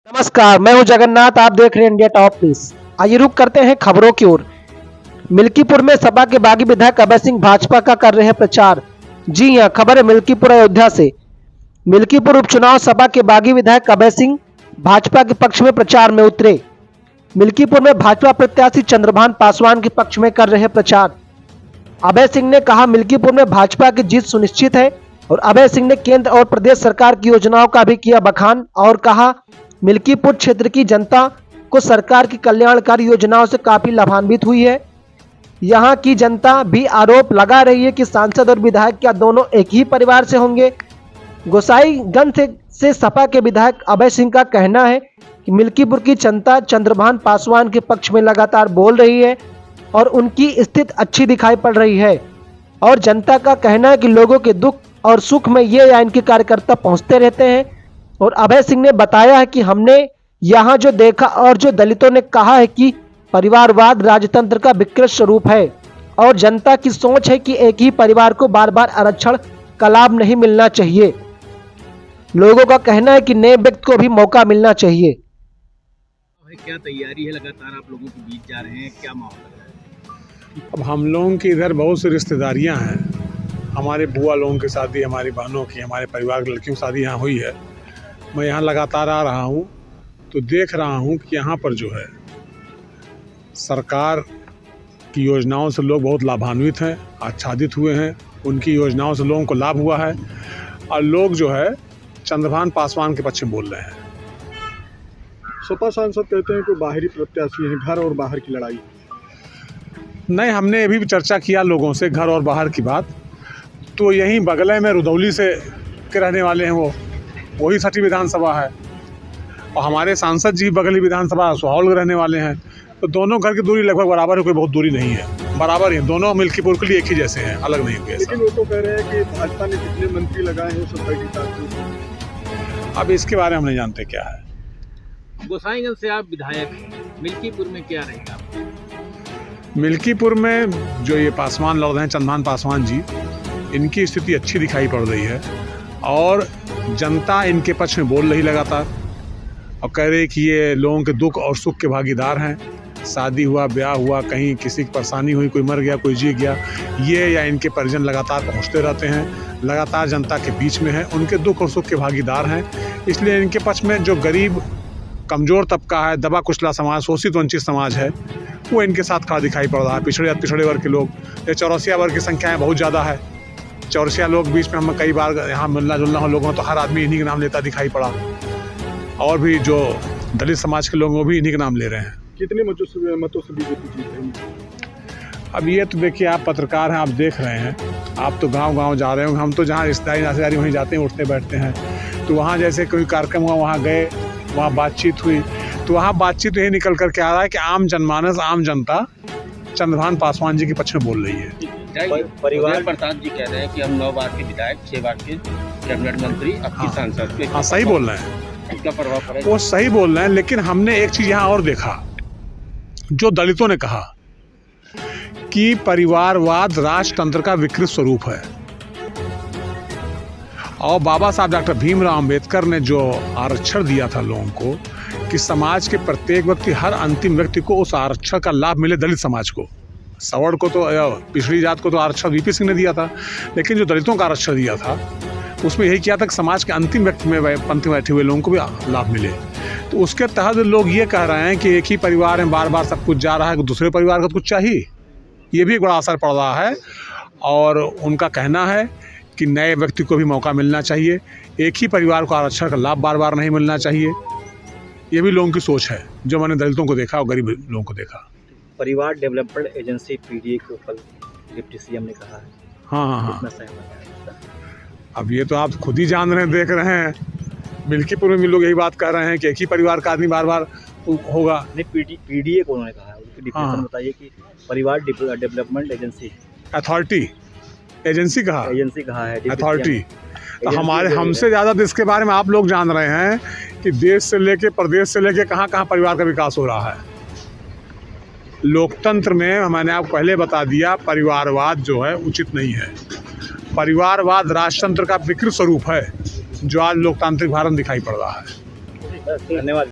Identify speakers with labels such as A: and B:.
A: नमस्कार, मैं हूं जगन्नाथ। आप देख रहे हैं इंडिया टॉप न्यूज। आइए रुक करते हैं खबरों की ओर। मिल्कीपुर में सपा के बागी विधायक अभय सिंह भाजपा का कर रहे हैं प्रचार। जी हां, खबर है मिल्कीपुर अयोध्या से। मिल्कीपुर उपचुनाव सपा के बागी विधायक अभय सिंह भाजपा के पक्ष में प्रचार में उतरे। मिल्कीपुर में भाजपा प्रत्याशी चंद्रभान पासवान के पक्ष में कर रहे हैं प्रचार। अभय सिंह ने कहा, मिल्कीपुर में भाजपा की जीत सुनिश्चित है। और अभय सिंह ने केंद्र और प्रदेश सरकार की योजनाओं का भी किया बखान और कहा, मिल्कीपुर क्षेत्र की जनता को सरकार की कल्याणकारी योजनाओं से काफी लाभान्वित हुई है। यहां की जनता भी आरोप लगा रही है कि सांसद और विधायक क्या दोनों एक ही परिवार से होंगे। गोसाईगंज से सपा के विधायक अभय सिंह का कहना है कि मिल्कीपुर की जनता चंद्रभान पासवान के पक्ष में लगातार बोल रही है और उनकी स्थिति अच्छी दिखाई पड़ रही है। और जनता का कहना है कि लोगों के दुख और सुख में ये या इनके कार्यकर्ता पहुंचते रहते हैं। और अभय सिंह ने बताया है कि हमने यहाँ जो देखा और जो दलितों ने कहा है कि परिवारवाद राजतंत्र का विकृत स्वरूप है और जनता की सोच है कि एक ही परिवार को बार बार आरक्षण का लाभ नहीं मिलना चाहिए। लोगों का कहना है कि नए व्यक्ति को भी मौका मिलना चाहिए।
B: क्या तैयारी है? लगातार आप लोगों के बीच जा रहे हैं, क्या माहौल लग रहा है?
C: अब हम लोगों की इधर बहुत सी रिश्तेदारियां हैं। हमारे बुआ लोगों की शादी, हमारी बहनों की, हमारे परिवार की लड़कियों की शादी यहाँ हुई है। मैं यहाँ लगातार आ रहा हूँ तो देख रहा हूँ कि यहाँ पर जो है सरकार की योजनाओं से लोग बहुत लाभान्वित हैं, आच्छादित हुए हैं। उनकी योजनाओं से लोगों को लाभ हुआ है और लोग जो है चंद्रभान पासवान के पक्ष में बोल रहे हैं।
D: सपा सांसद कहते हैं कि बाहरी प्रत्याशी हैं, घर और बाहर की लड़ाई।
C: नहीं, हमने अभी भी चर्चा किया लोगों से घर और बाहर की बात। तो यहीं बगल में रुदौली से के रहने वाले हैं, वही सटी विधानसभा है और हमारे सांसद जी बगली विधानसभा सुहौल के रहने वाले हैं। तो दोनों घर की दूरी लगभग बराबर है, कोई बहुत दूरी नहीं है, बराबर ही दोनों मिल्कीपुर के लिए एक ही जैसे हैं, अलग नहीं हुए।
D: लेकिन वो तो कह रहे हैं कि भाजपा ने कितने मंत्री लगाए हैं सपा की साथ।
C: अब इसके बारे में हम नहीं जानते क्या है।
B: गोसाईगंज से आप विधायक हैं, मिल्कीपुर में क्या रहेगा?
C: मिल्कीपुर में जो ये पासवान लड़ रहे हैं, चंद्रभान पासवान जी, इनकी स्थिति अच्छी दिखाई पड़ रही है और जनता इनके पक्ष में बोल रही लगातार और कह रही कि ये लोगों के दुख और सुख के भागीदार हैं। शादी हुआ, ब्याह हुआ, कहीं किसी की परेशानी हुई, कोई मर गया, कोई जी गया, ये या इनके परिजन लगातार पहुंचते रहते हैं, लगातार जनता के बीच में हैं, उनके दुख और सुख के भागीदार हैं। इसलिए इनके पक्ष में जो गरीब कमज़ोर तबका है, दबा कुचला समाज, शोषित वंचित समाज है, वो इनके साथ खड़ा दिखाई पड़ रहा है। पिछड़े वर्ग के लोग, ये चौरसिया वर्ग की संख्याएँ बहुत ज़्यादा है। चौरसिया लोग बीच में हम कई बार यहाँ मिलना जुलना हो लोगों, तो हर आदमी इन्हीं के नाम लेता दिखाई पड़ा। और भी जो दलित समाज के लोग वो भी इन्हीं के नाम ले रहे हैं।
D: कितने मतों से बीजेपी जीत रही है?
C: अब ये तो देखिए, आप पत्रकार हैं, आप देख रहे हैं, आप तो गांव जा रहे हो। हम तो जहाँ रिश्तेदारी वहीं जाते हैं, उठते बैठते हैं। तो वहाँ जैसे कोई कार्यक्रम हुआ, वहाँ गए, वहाँ बातचीत हुई, तो वहाँ बातचीत यही निकल करके आ रहा है कि आम जनमानस, आम जनता चंद्रभान पासवान जी के पक्ष में बोल रही है।
B: परिवार प्रसाद जी कह रहे हैं कि हम 9 बार के विधायक, 6 बार के कैबिनेट मंत्री, अब की सांसद।
C: हाँ, सही बोल रहे हैं,
B: इसका प्रभाव पड़ेगा।
C: वो सही बोल रहे हैं। लेकिन हमने एक चीज़ यहाँ और देखा, जो दलितों ने कहा कि परिवारवाद राजतंत्र का विकृत स्वरूप है। और बाबा साहब डॉक्टर भीमराव अंबेडकर ने जो आरक्षण दिया था लोगों को कि समाज के प्रत्येक व्यक्ति, हर अंतिम व्यक्ति को उस आरक्षण का लाभ मिले। दलित समाज को, सवर्ण को, तो पिछड़ी जात को तो आरक्षण वीपी सिंह ने दिया था, लेकिन जो दलितों का आरक्षण दिया था उसमें यही किया था कि समाज के अंतिम व्यक्ति में पंक्ति में बैठे हुए लोगों को भी लाभ मिले। तो उसके तहत लोग ये कह रहे हैं कि एक ही परिवार में बार बार सब कुछ जा रहा है, दूसरे परिवार का कुछ चाहिए। ये भी एक बड़ा असर पड़ रहा है और उनका कहना है कि नए व्यक्ति को भी मौका मिलना चाहिए, एक ही परिवार को आरक्षण का लाभ बार बार नहीं मिलना चाहिए। ये भी लोगों की सोच है, जो मैंने दलितों को देखा और गरीब लोगों को देखा।
E: परिवार डेवलपमेंट एजेंसी पीडीए को कल डिप्टी सीएम ने कहा है।
C: हाँ। अब ये तो आप खुद ही जान रहे हैं, देख रहे हैं। मिल्कीपुर में भी लोग यही बात कर रहे हैं कि एक ही परिवार का आदमी बार बार होगा।
E: नहीं, पीडीए को उन्होंने कहा है, उसकी डिफिनेशन बताइए कि परिवार डेवलपमेंट एजेंसी।
C: अथॉरिटी, एजेंसी कहा है, अथॉरिटी। तो हमसे ज़्यादा तो इसके बारे में आप लोग जान रहे हैं कि देश से लेके, प्रदेश से लेके कहाँ कहाँ परिवार का विकास हो रहा है। लोकतंत्र में मैंने आपको पहले बता दिया, परिवारवाद जो है उचित नहीं है। परिवारवाद राजतंत्र का विकृत स्वरूप है, जो आज लोकतांत्रिक भारत दिखाई पड़ रहा है।
E: धन्यवाद।